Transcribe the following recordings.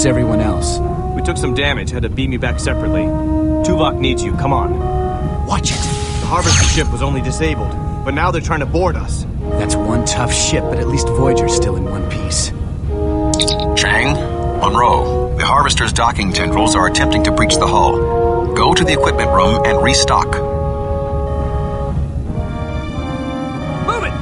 Where's everyone else? We took some damage, had to beam you back separately. Tuvok needs you, come on. Watch it! The harvester ship was only disabled, but now they're trying to board us. That's one tough ship, but at least Voyager's still in one piece. Chang, Munro, the harvester's docking tendrils are attempting to breach the hull. Go to the equipment room and restock. Move it!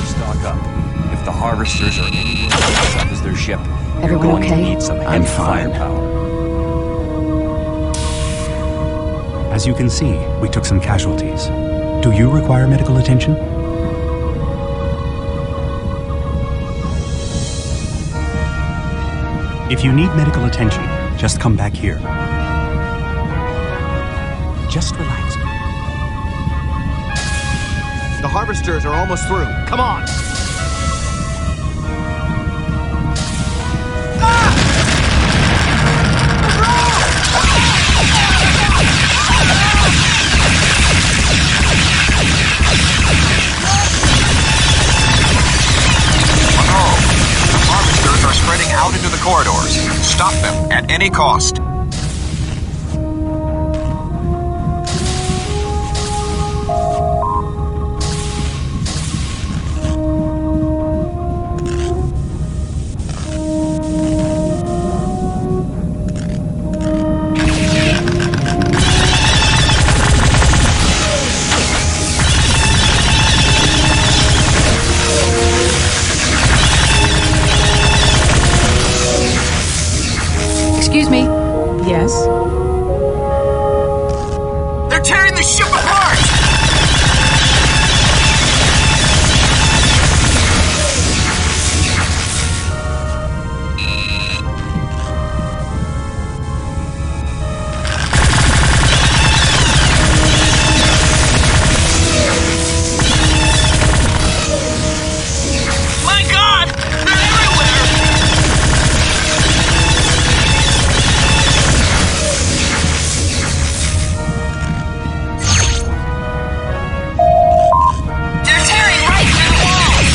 Stock up. If the harvesters are anywhere as up as their ship, you're Everyone going to okay? need some I'm heavy fine. firepower. As you can see, we took some casualties. Do you require medical attention? If you need medical attention, just come back here. Just relax. The harvesters are almost through. Come on! Are spreading out into the corridors. Stop them at any cost. Excuse me. Yes? They're tearing the ship apart! My God! They're everywhere! They're tearing right through the walls!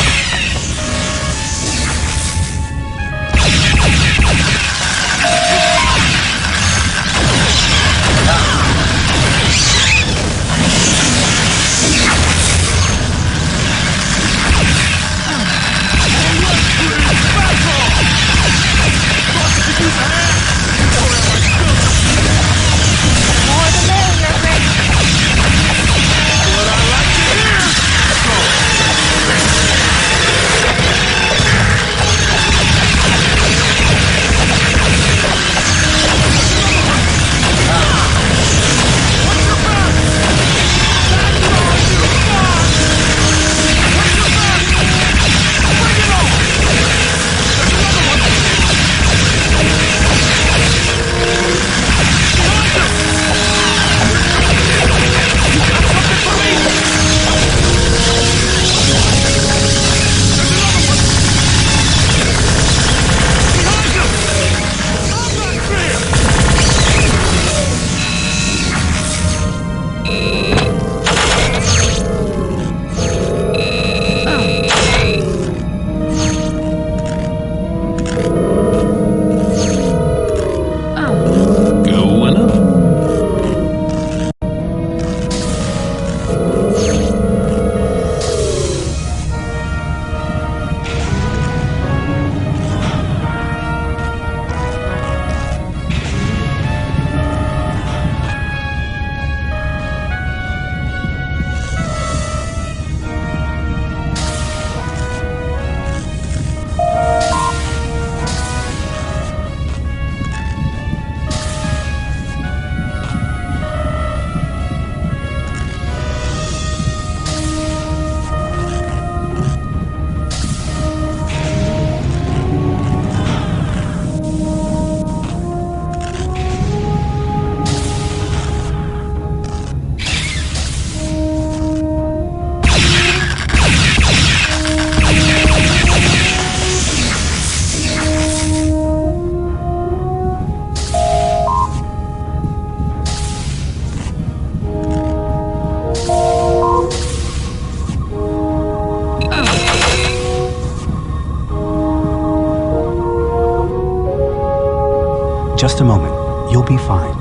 Just a moment. You'll be fine.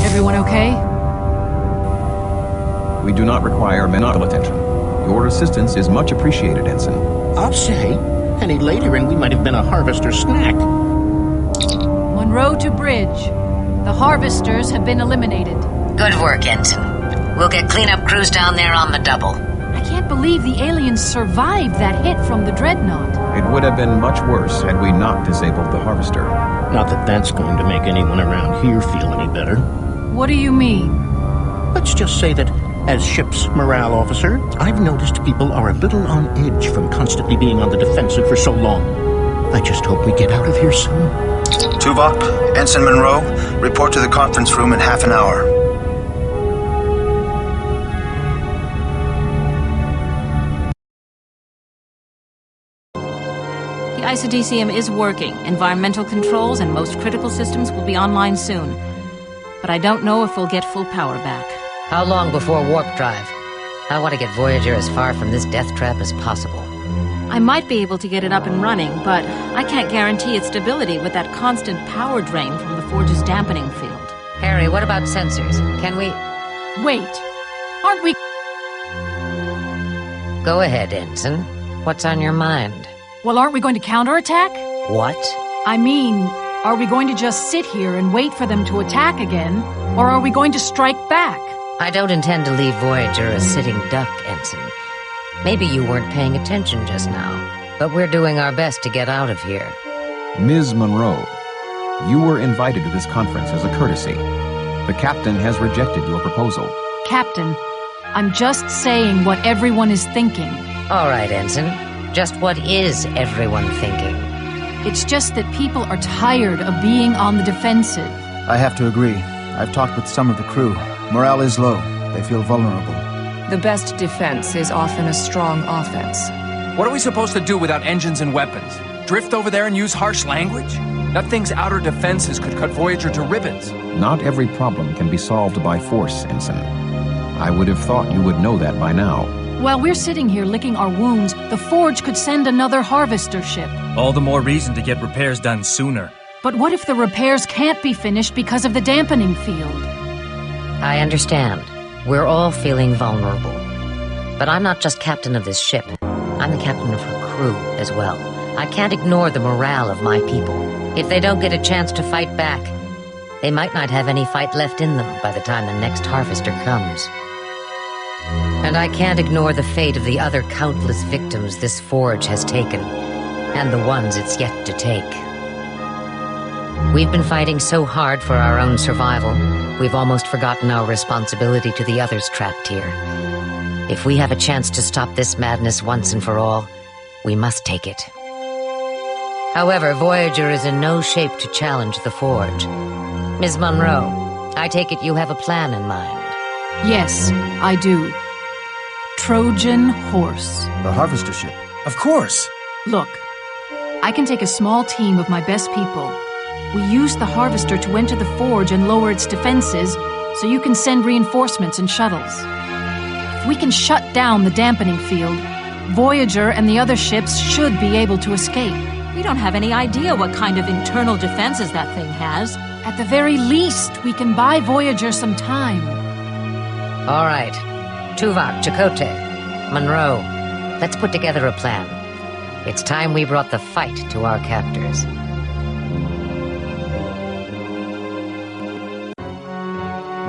Everyone okay? We do not require medical attention. Your assistance is much appreciated, Ensign. I'll say. Any later and we might have been a harvester snack. Munro to bridge. The harvesters have been eliminated. Good work, Ensign. We'll get cleanup crews down there on the double. I can't believe the aliens survived that hit from the dreadnought. It would have been much worse had we not disabled the harvester. Not that that's going to make anyone around here feel any better. What do you mean? Let's just say that, as ship's morale officer, I've noticed people are a little on edge from constantly being on the defensive for so long. I just hope we get out of here soon. Tuvok, Ensign Monroe, report to the conference room in half an hour. The isodecium is working. Environmental controls and most critical systems will be online soon. But I don't know if we'll get full power back. How long before warp drive? I want to get Voyager as far from this death trap as possible. I might be able to get it up and running, but I can't guarantee its stability with that constant power drain from the Forge's dampening field. Harry, what about sensors? Can we... Wait. Aren't we... Go ahead, Ensign. What's on your mind? Well, aren't we going to counterattack? What? I mean, are we going to just sit here and wait for them to attack again? Or are we going to strike back? I don't intend to leave Voyager a sitting duck, Ensign. Maybe you weren't paying attention just now, but we're doing our best to get out of here. Ms. Monroe, you were invited to this conference as a courtesy. The captain has rejected your proposal. Captain, I'm just saying what everyone is thinking. All right, Ensign. Just what is everyone thinking? It's just that people are tired of being on the defensive. I have to agree. I've talked with some of the crew. Morale is low. They feel vulnerable. The best defense is often a strong offense. What are we supposed to do without engines and weapons? Drift over there and use harsh language? That thing's outer defenses could cut Voyager to ribbons. Not every problem can be solved by force, Ensign. I would have thought you would know that by now. While we're sitting here licking our wounds, the Forge could send another harvester ship. All the more reason to get repairs done sooner. But what if the repairs can't be finished because of the dampening field? I understand. We're all feeling vulnerable. But I'm not just captain of this ship. I'm the captain of her crew as well. I can't ignore the morale of my people. If they don't get a chance to fight back, they might not have any fight left in them by the time the next harvester comes. And I can't ignore the fate of the other countless victims this Forge has taken, and the ones it's yet to take. We've been fighting so hard for our own survival, we've almost forgotten our responsibility to the others trapped here. If we have a chance to stop this madness once and for all, we must take it. However, Voyager is in no shape to challenge the Forge. Ms. Monroe, I take it you have a plan in mind. Yes, I do. Trojan horse. The harvester ship. Of course. Look, I can take a small team of my best people. We use the harvester to enter the Forge and lower its defenses, so you can send reinforcements and shuttles. If we can shut down the dampening field, Voyager and the other ships should be able to escape. We don't have any idea what kind of internal defenses that thing has. At the very least, we can buy Voyager some time. All right. Tuvok, Chakotay, Munro, let's put together a plan. It's time we brought the fight to our captors.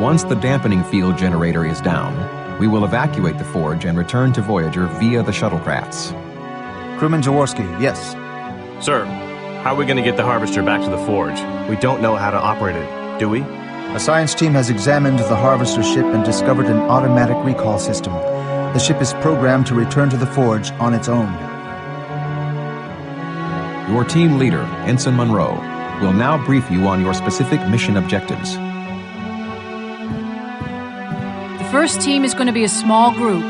Once the dampening field generator is down, we will evacuate the forge and return to Voyager via the shuttlecrafts. Crewman Jaworski, yes. Sir, how are we going to get the Harvester back to the forge? We don't know how to operate it, do we? A science team has examined the Harvester ship and discovered an automatic recall system. The ship is programmed to return to the forge on its own. Your team leader, Ensign Munro, will now brief you on your specific mission objectives. The first team is going to be a small group.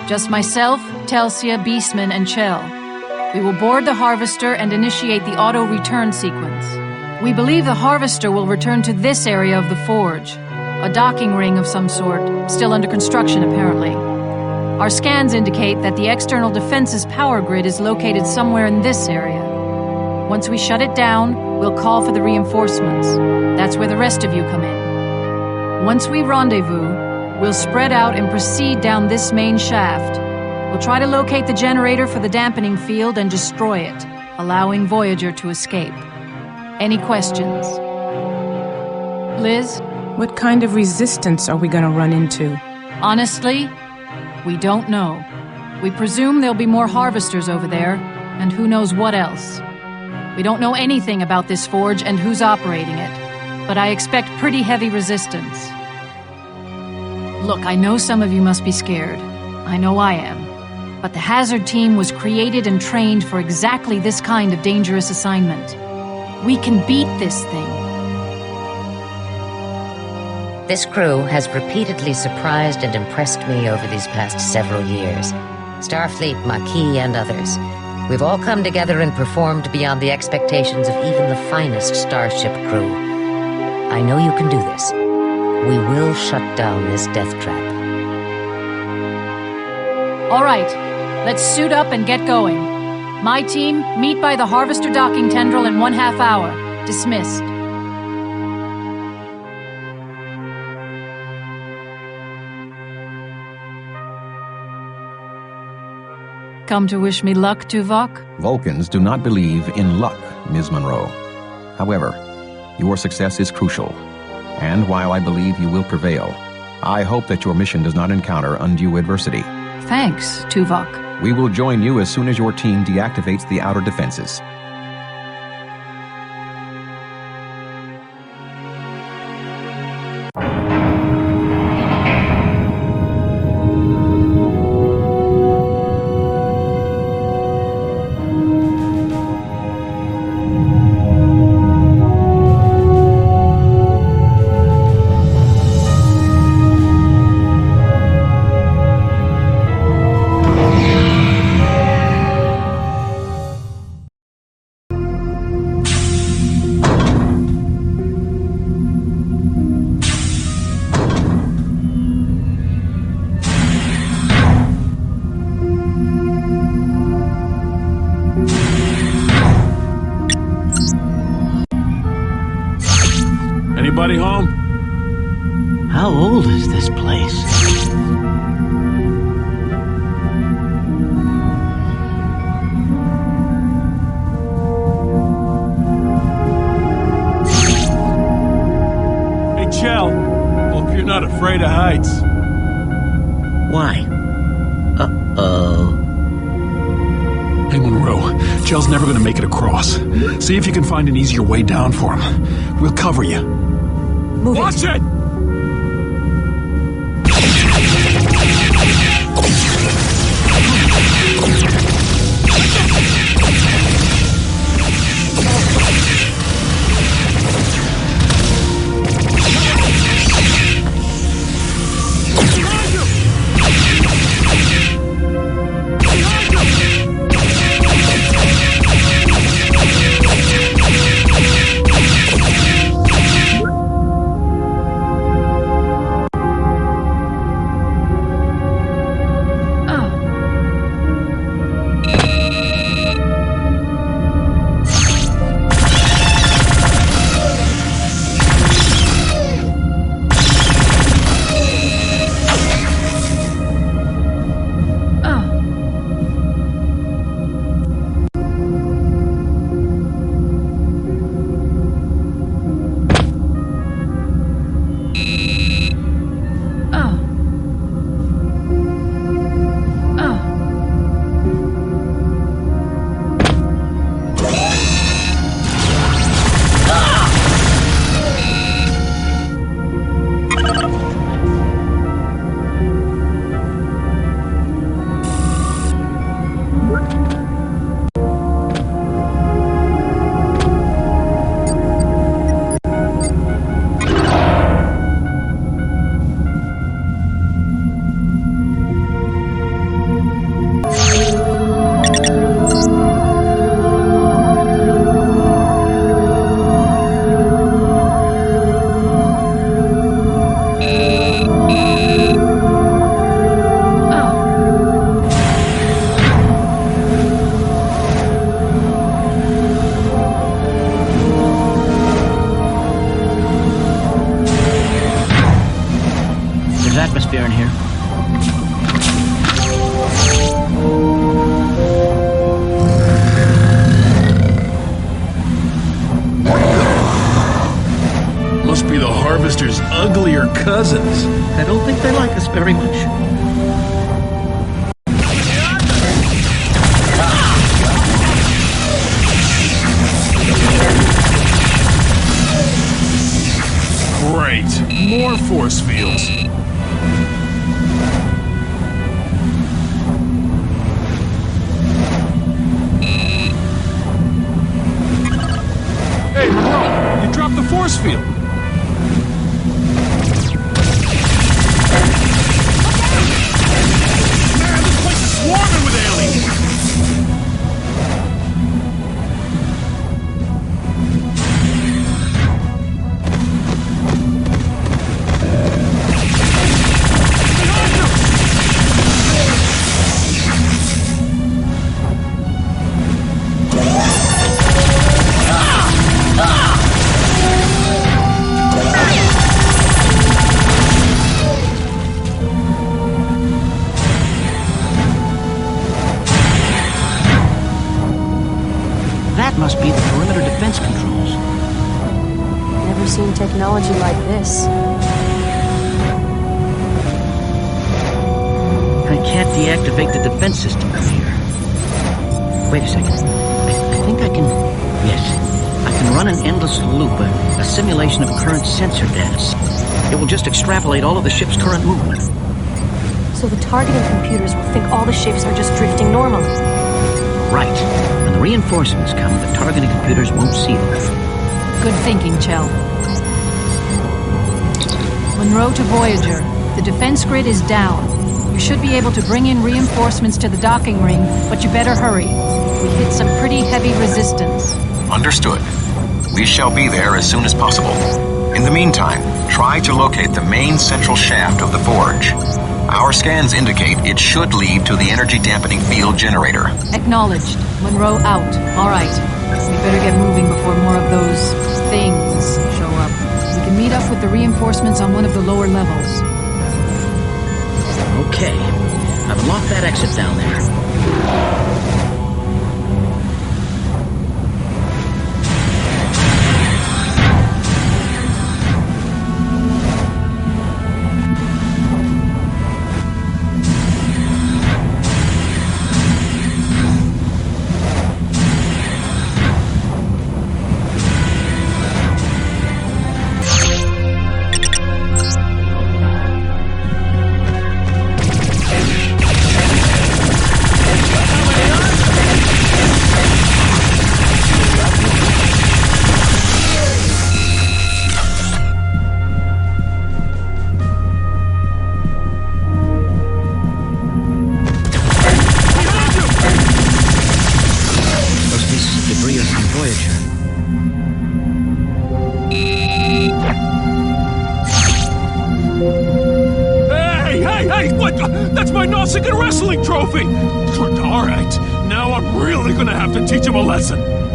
Just myself, Telsia, Beastman, and Chell. We will board the Harvester and initiate the auto-return sequence. We believe the Harvester will return to this area of the forge. A docking ring of some sort, still under construction apparently. Our scans indicate that the external defenses power grid is located somewhere in this area. Once we shut it down, we'll call for the reinforcements. That's where the rest of you come in. Once we rendezvous, we'll spread out and proceed down this main shaft. We'll try to locate the generator for the dampening field and destroy it, allowing Voyager to escape. Any questions? Liz? What kind of resistance are we gonna run into? Honestly, we don't know. We presume there'll be more Harvesters over there, and who knows what else. We don't know anything about this forge and who's operating it, but I expect pretty heavy resistance. Look, I know some of you must be scared. I know I am. But the Hazard team was created and trained for exactly this kind of dangerous assignment. We can beat this thing. This crew has repeatedly surprised and impressed me over these past several years. Starfleet, Maquis, and others. We've all come together and performed beyond the expectations of even the finest Starship crew. I know you can do this. We will shut down this death trap. All right, let's suit up and get going. My team, meet by the Harvester docking tendril in 1/2 hour. Dismissed. Come to wish me luck, Tuvok? Vulcans do not believe in luck, Ms. Munro. However, your success is crucial. And while I believe you will prevail, I hope that your mission does not encounter undue adversity. Thanks, Tuvok. We will join you as soon as your team deactivates the outer defenses. Anybody home? How old is this place? Hey, Chell. Hope you're not afraid of heights. Why? Uh-oh. Hey, Munro. Chell's never gonna make it across. See if you can find an easier way down for him. We'll cover you. Move Watch it! There's atmosphere in here. Must be the Harvester's uglier cousins. I don't think they like us very much. Great. More force fields. Hey, Mунро, you dropped the force field. Man, this place is swarming with aliens. Must be the perimeter defense controls. Never seen technology like this. I can't deactivate the defense system from here. Wait a second. I think I can... Yes. I can run an endless loop, a simulation of current sensor data. It will just extrapolate all of the ship's current movement. So the targeting computers will think all the ships are just drifting normally. Right. When the reinforcements come, the targeting computers won't see them. Good thinking, Chell. Mунро to Voyager. The defense grid is down. You should be able to bring in reinforcements to the docking ring, but you better hurry. We hit some pretty heavy resistance. Understood. We shall be there as soon as possible. In the meantime, try to locate the main central shaft of the forge. Our scans indicate it should lead to the energy dampening field generator. Acknowledged. Mунro out. All right. We better get moving before more of those things show up. We can meet up with the reinforcements on one of the lower levels. Okay. I've locked that exit down there.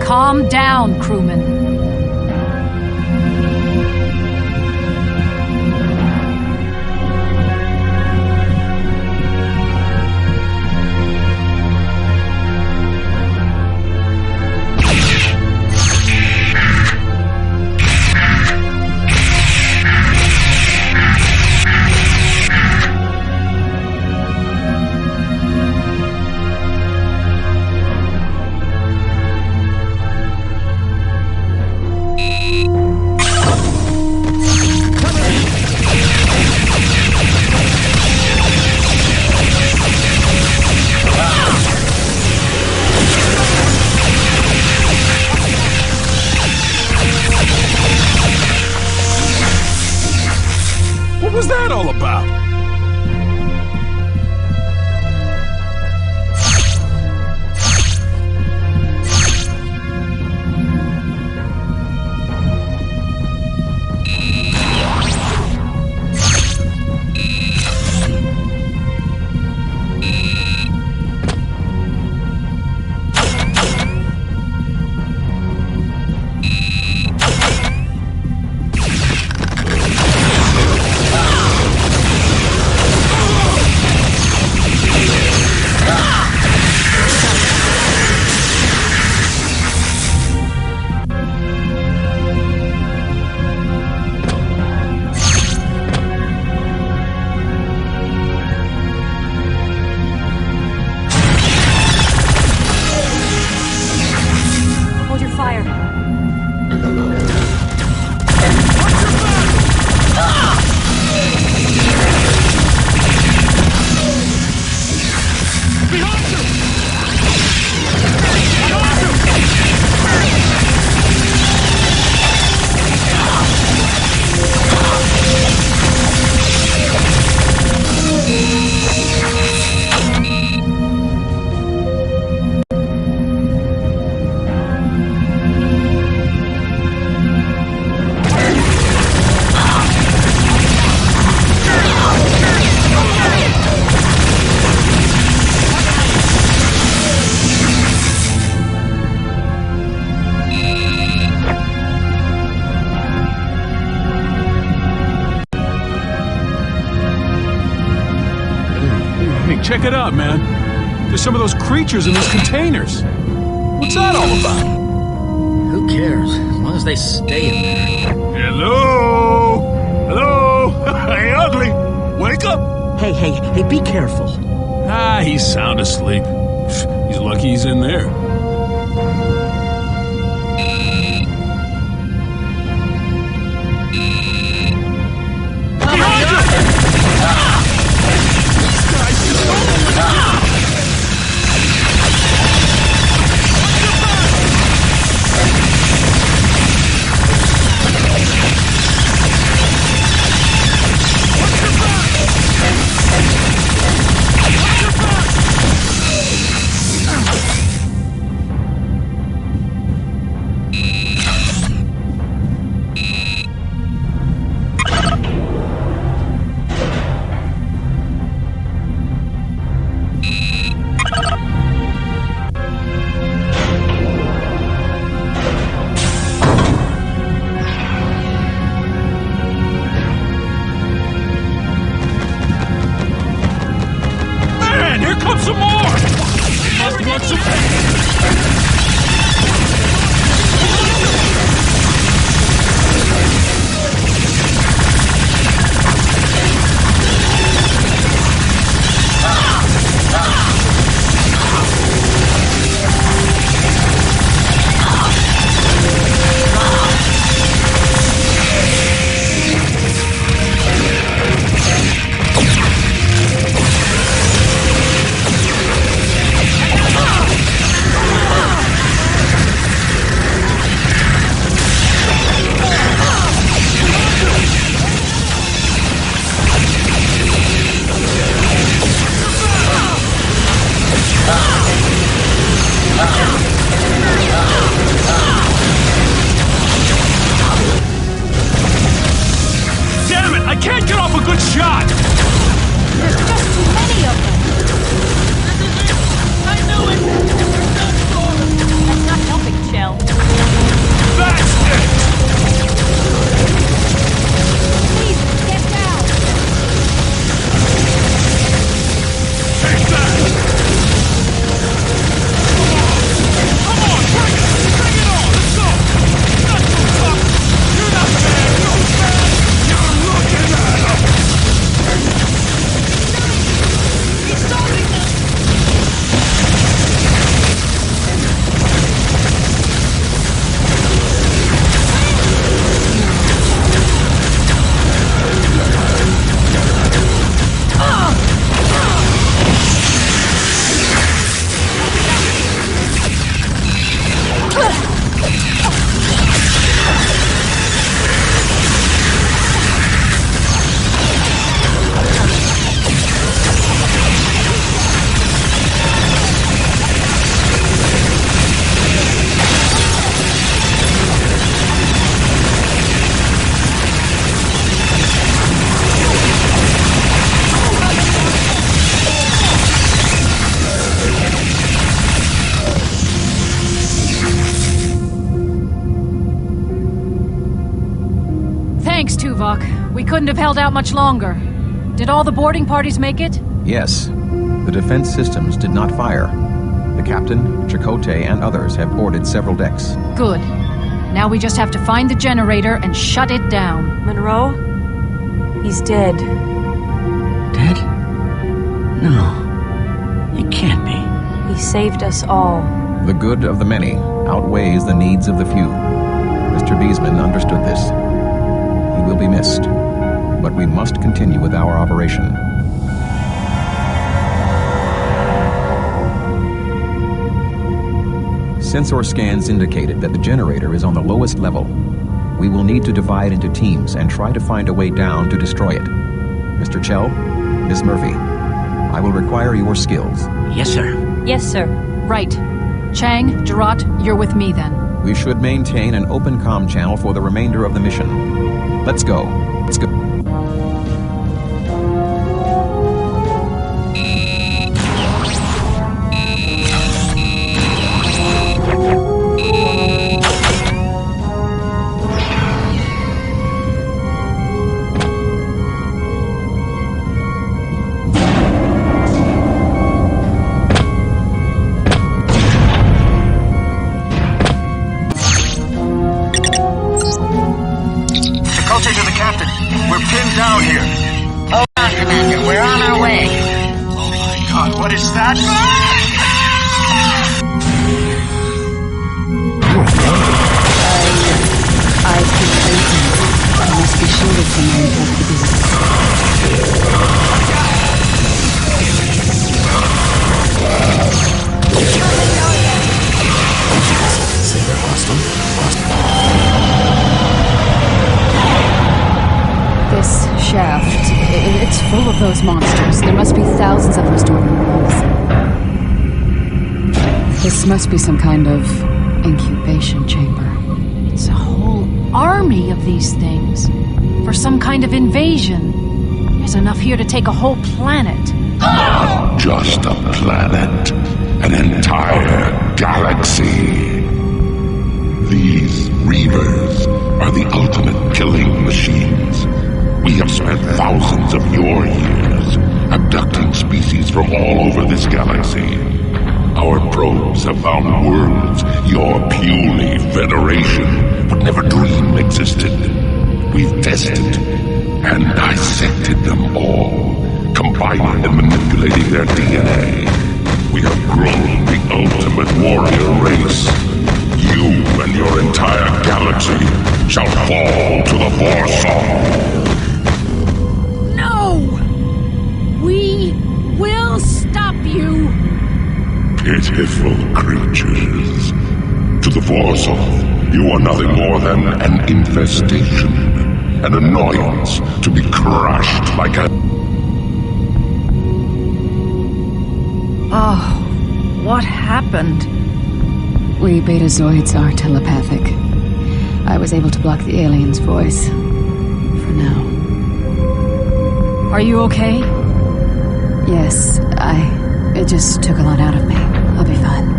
Calm down, crewman. What was that all about? check it out, man. There's some of those creatures in those containers. What's that all about? Who cares? As long as they stay in there. Hello? Hello? Hey, Ugly! Wake up! Hey, be careful. Ah, he's sound asleep. He's lucky he's in there. We couldn't have held out much longer. Did all the boarding parties make it? Yes. The defense systems did not fire. The captain, Chakotay, and others have boarded several decks. Good. Now we just have to find the generator and shut it down. Monroe? He's dead. Dead? No. It can't be. He saved us all. The good of the many outweighs the needs of the few. Mr. Beesman understood this. He will be missed, but we must continue with our operation. Sensor scans indicated that the generator is on the lowest level. We will need to divide into teams and try to find a way down to destroy it. Mr. Chell, Miss Murphy, I will require your skills. Yes, sir. Yes, sir. Right. Chang, Jarrot, you're with me then. We should maintain an open comm channel for the remainder of the mission. Let's go. Let's go. Commander. We're on our way. Oh my god, what is that? I keep waiting. I must be sure that someone has the business. Say they're hostile. This shaft, it's full of those monsters. There must be thousands of them stored in walls. This must be some kind of incubation chamber. It's a whole army of these things. For some kind of invasion. There's enough here to take a whole planet. Not just a planet. An entire galaxy. These Reavers are the ultimate killing machines. We have spent thousands of your years abducting species from all over this galaxy. Our probes have found worlds your puny Federation would never dream existed. We've tested and dissected them all, combining and manipulating their DNA. We have grown the ultimate warrior race. You and your entire galaxy shall fall to the Vorsotov. No! We will stop you! Pitiful creatures. To the Vorsotov, you are nothing more than an infestation, an annoyance to be crushed like a... Oh, what happened? We Betazoids are telepathic. I was able to block the alien's voice. For now. Are you okay? Yes, it just took a lot out of me. I'll be fine.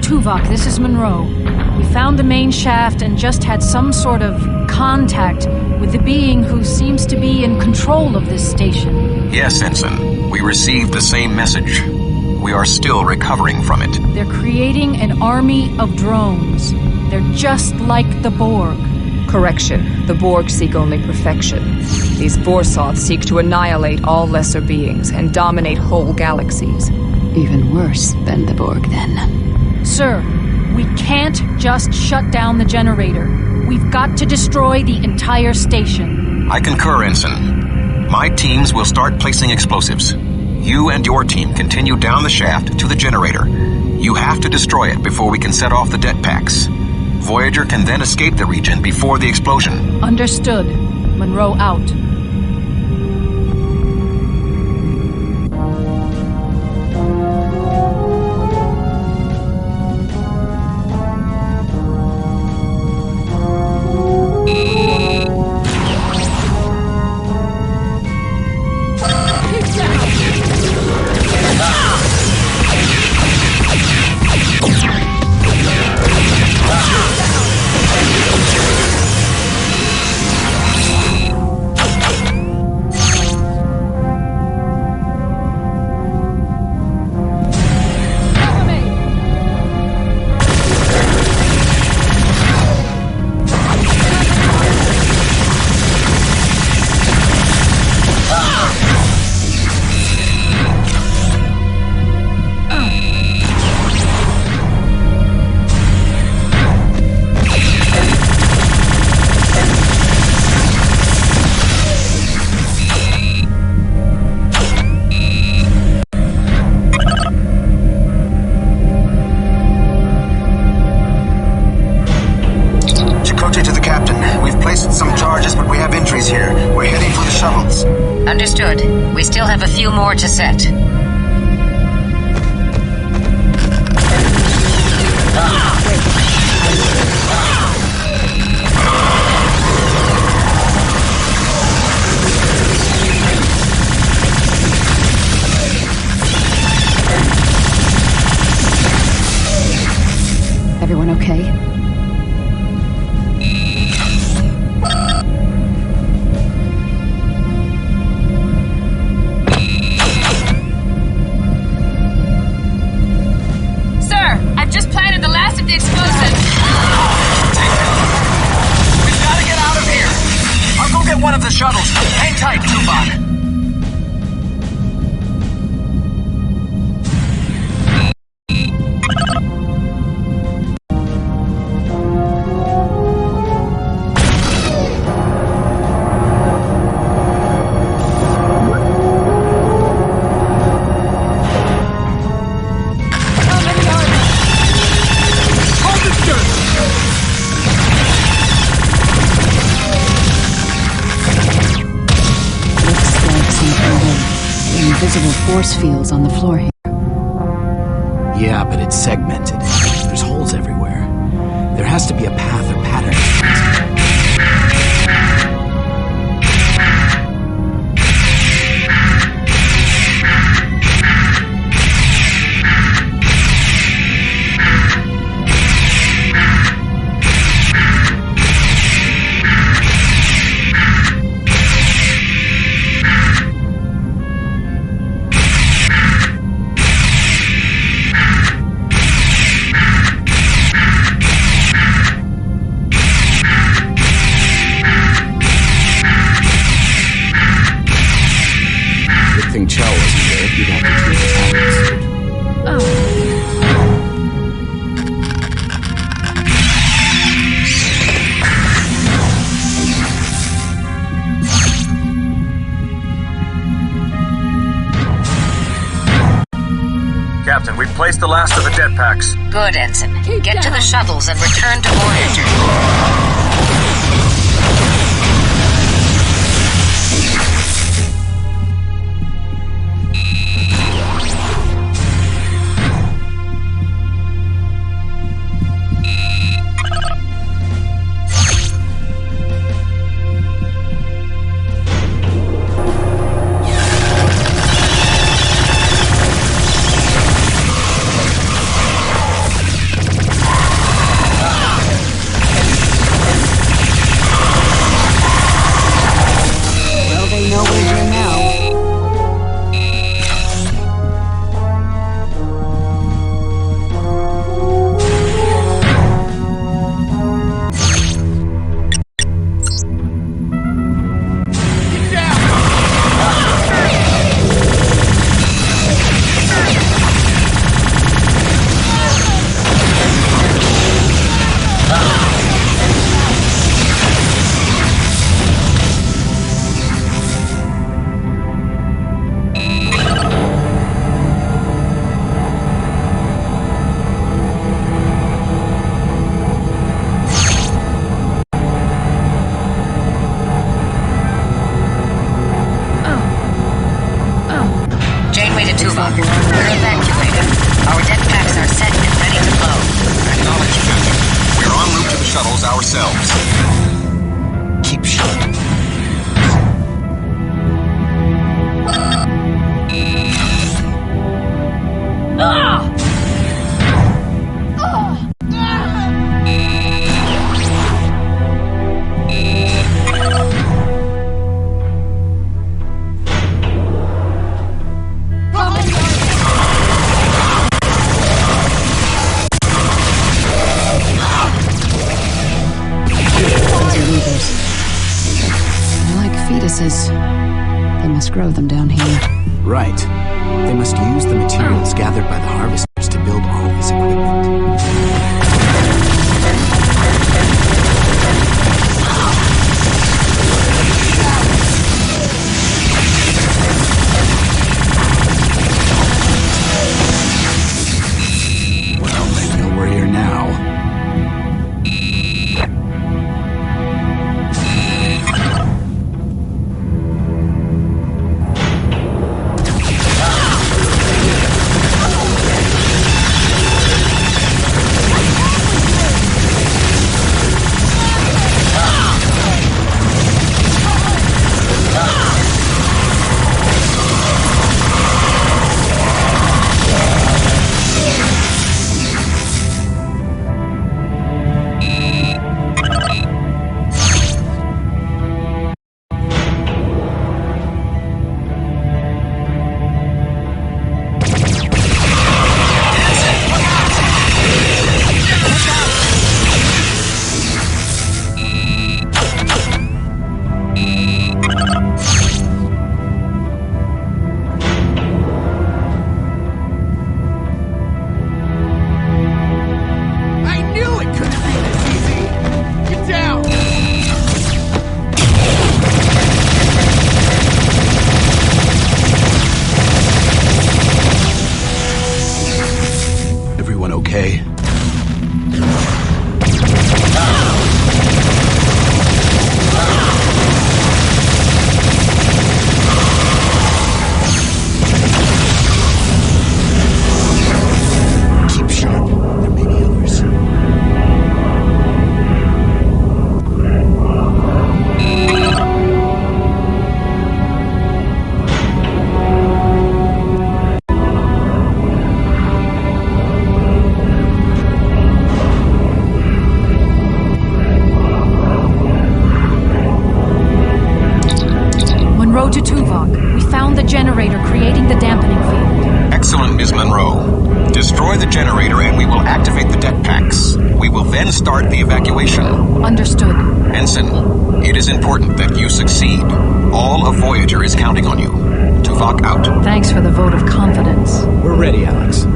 Tuvok, this is Munro. We found the main shaft and just had some sort of contact with the being who seems to be in control of this station. Yes, Ensign. We received the same message. We are still recovering from it. They're creating an army of drones. They're just like the Borg. Correction. The Borg seek only perfection. These Vorsotov seek to annihilate all lesser beings and dominate whole galaxies. Even worse than the Borg, then. Sir, we can't just shut down the generator. We've got to destroy the entire station. I concur, Ensign. My teams will start placing explosives. You and your team continue down the shaft to the generator. You have to destroy it before we can set off the det packs. Voyager can then escape the region before the explosion. Understood. Munro out. Understood. We still have a few more to set. Everyone okay? visible force fields on the floor here. Yeah, but it's segmented. There's holes everywhere. There has to be a path or pattern. Captain, we've placed the last of the jetpacks. Good, Ensign. Get to the shuttles and return to Voyager. They must grow them down here. Right. They must use the materials gathered by the harvesters to build all this equipment. Well, they know we're here now. airlock. We found the generator creating the dampening field. Excellent, Ms. Monroe. Destroy the generator and we will activate the deck packs. We will then start the evacuation. Understood. Ensign, it is important that you succeed. All of Voyager is counting on you. Tuvok out. Thanks for the vote of confidence. We're ready, Alex.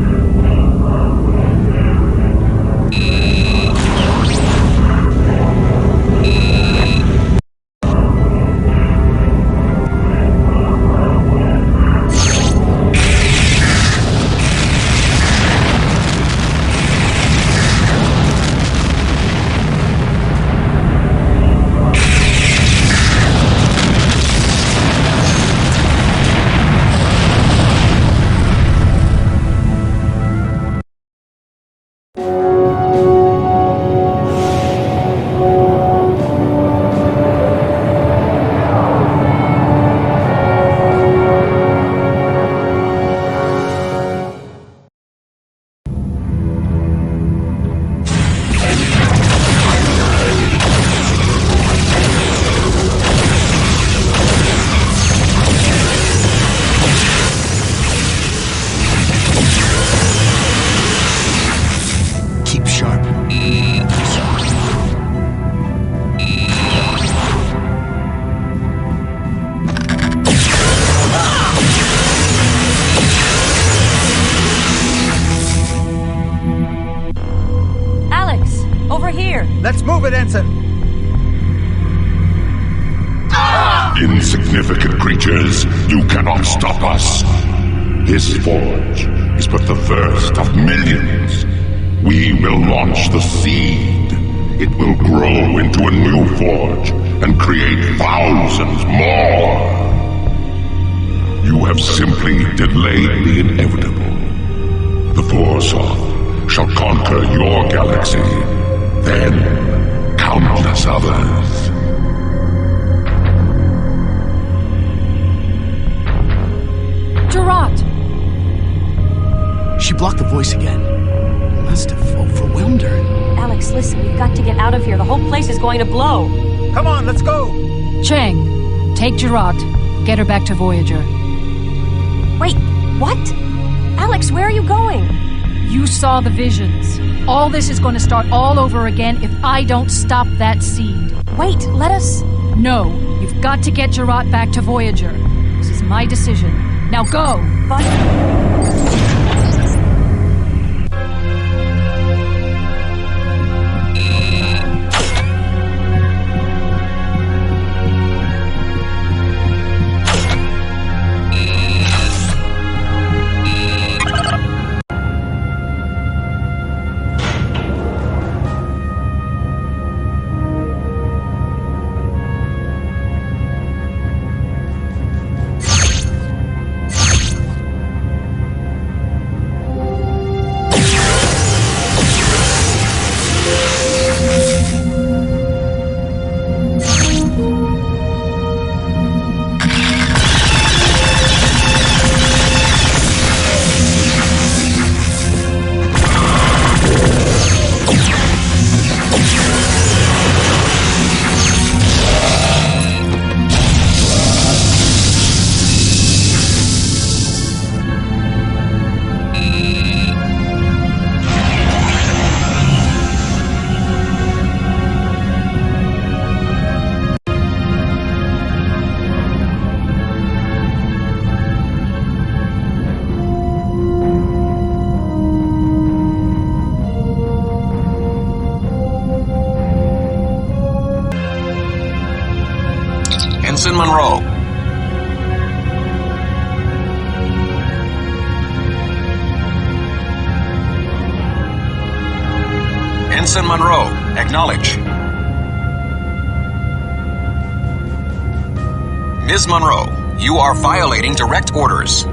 Let's move it, Ensign! Insignificant creatures, you cannot stop us. This forge is but the first of millions. We will launch the seed. It will grow into a new forge and create thousands more. You have simply delayed the inevitable. The Vorsov shall conquer your galaxy, then countless others. Gerard! She blocked the voice again. It must have overwhelmed her. Alex, listen, we've got to get out of here. The whole place is going to blow. Come on, let's go! Cheng, take Gerard. Get her back to Voyager. Wait, what? Alex, where are you going? You saw the visions. All this is going to start all over again if I don't stop that seed. Wait, let us... No, you've got to get Gerard back to Voyager. This is my decision. Now go! But... Ensign Monroe. Ensign Monroe, acknowledge. Ms. Monroe, you are violating direct orders.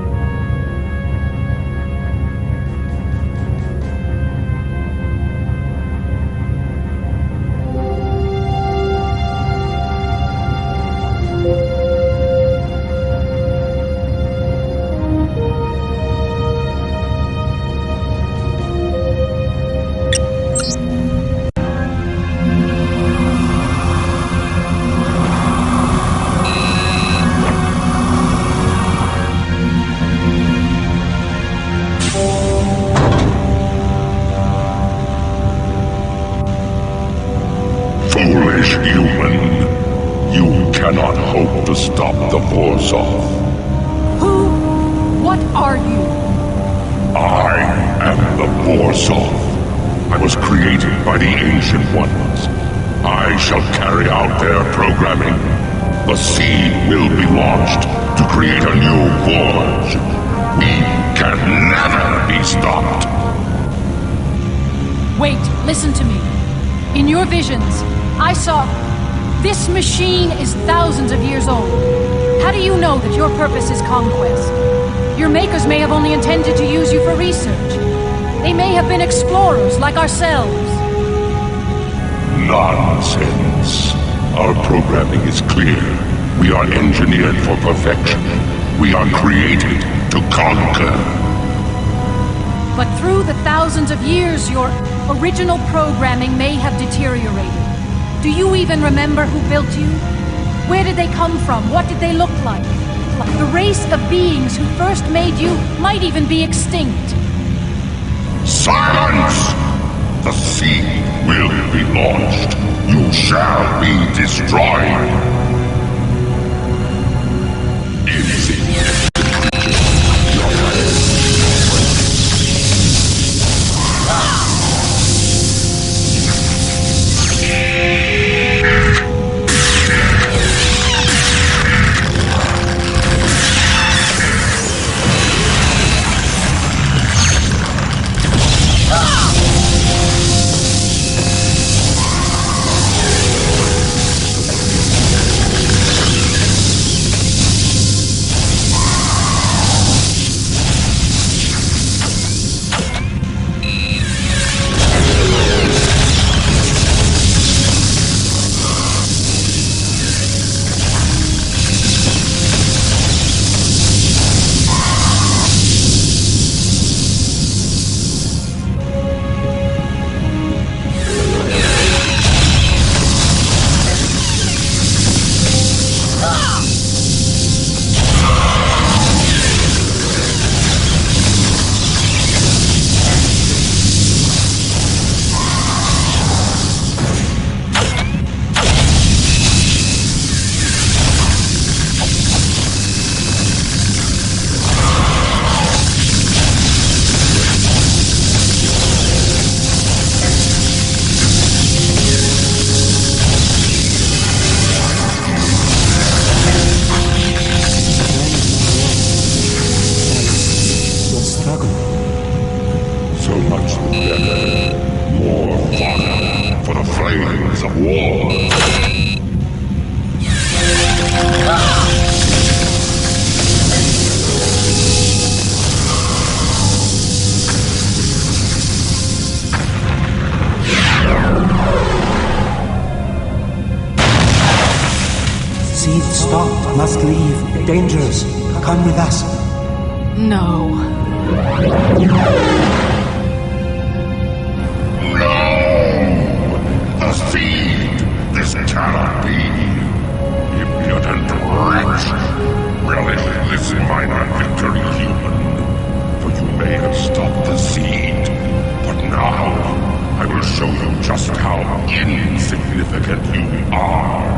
Vorsov. Who? What are you? I am the Vorsov. I was created by the Ancient Ones. I shall carry out their programming. The seed will be launched to create a new forge. We can never be stopped. Wait, listen to me. In your visions, I saw... This machine is thousands of years old. How do you know that your purpose is conquest? Your makers may have only intended to use you for research. They may have been explorers like ourselves. Nonsense. Our programming is clear. We are engineered for perfection. We are created to conquer. But through the thousands of years, your original programming may have deteriorated. Do you even remember who built you? Where did they come from? What did they look like? The race of beings who first made you might even be extinct. Silence! The seed will be launched. You shall be destroyed. Must leave. Dangerous. Come with us. No. No! The seed! This cannot be! Impudent wretch! Relishless in my non-victory, human. For you may have stopped the seed, but now I will show you just how insignificant you are.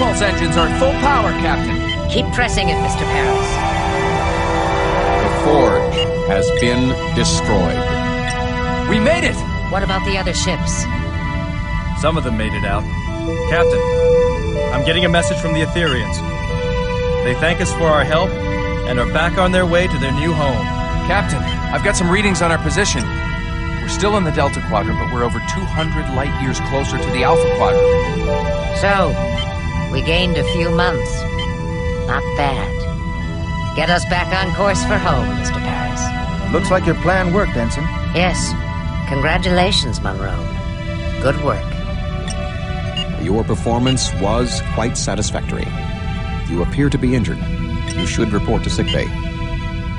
impulse engines are at full power, Captain. Keep pressing it, Mr. Paris. The forge has been destroyed. We made it! What about the other ships? Some of them made it out. Captain, I'm getting a message from the Ethereans. They thank us for our help and are back on their way to their new home. Captain, I've got some readings on our position. We're still in the Delta Quadrant, but we're over 200 light-years closer to the Alpha Quadrant. So, we gained a few months. Not bad. Get us back on course for home, Mr. Paris. Looks like your plan worked, Ensign. Yes. Congratulations, Munro. Good work. Your performance was quite satisfactory. You appear to be injured. You should report to sickbay.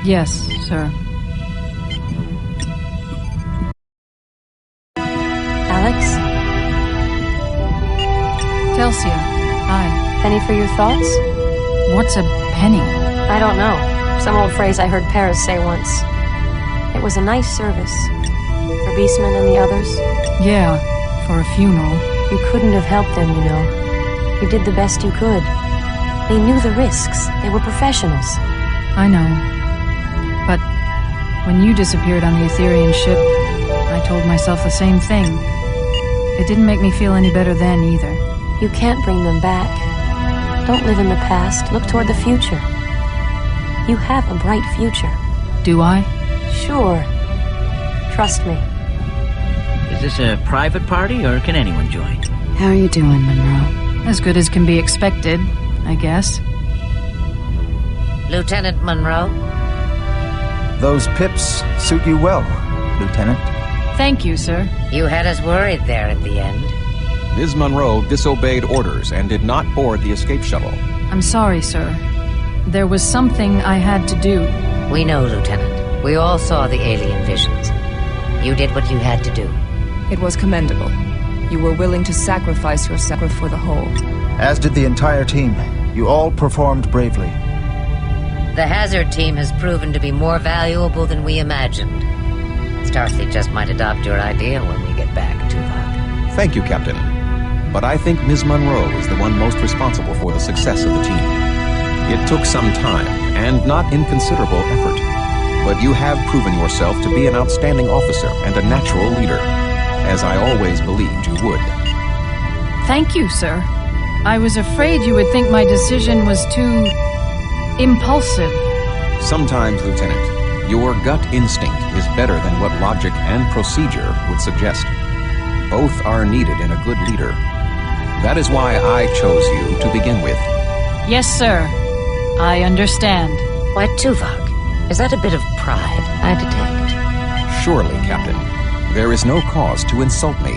Yes, sir. Alex? Telsia, hi. Penny for your thoughts? What's a penny? I don't know. Some old phrase I heard Paris say once. It was a nice service. For Beastman and the others. Yeah, for a funeral. You couldn't have helped them, you know. You did the best you could. They knew the risks. They were professionals. I know. But when you disappeared on the Etherean ship, I told myself the same thing. It didn't make me feel any better then, either. You can't bring them back. Don't live in the past. Look toward the future. You have a bright future. Do I? Sure. Trust me. Is this a private party, or can anyone join? How are you doing, Munro? As good as can be expected, I guess. Lieutenant Munro? Those pips suit you well, Lieutenant. Thank you, sir. You had us worried there at the end. Ms. Munro disobeyed orders and did not board the escape shuttle. I'm sorry, sir. There was something I had to do. We know, Lieutenant. We all saw the alien visions. You did what you had to do. It was commendable. You were willing to sacrifice yourself for the whole. As did the entire team. You all performed bravely. The Hazard team has proven to be more valuable than we imagined. Starfleet just might adopt your idea when we get back, Tuvok. Thank you, Captain. But I think Ms. Munro is the one most responsible for the success of the team. It took some time, and not inconsiderable effort. But you have proven yourself to be an outstanding officer and a natural leader, as I always believed you would. Thank you, sir. I was afraid you would think my decision was too impulsive. Sometimes, Lieutenant, your gut instinct is better than what logic and procedure would suggest. Both are needed in a good leader. That is why I chose you to begin with. Yes, sir. I understand. Why, Tuvok? Is that a bit of pride I detect? Surely, Captain. There is no cause to insult me.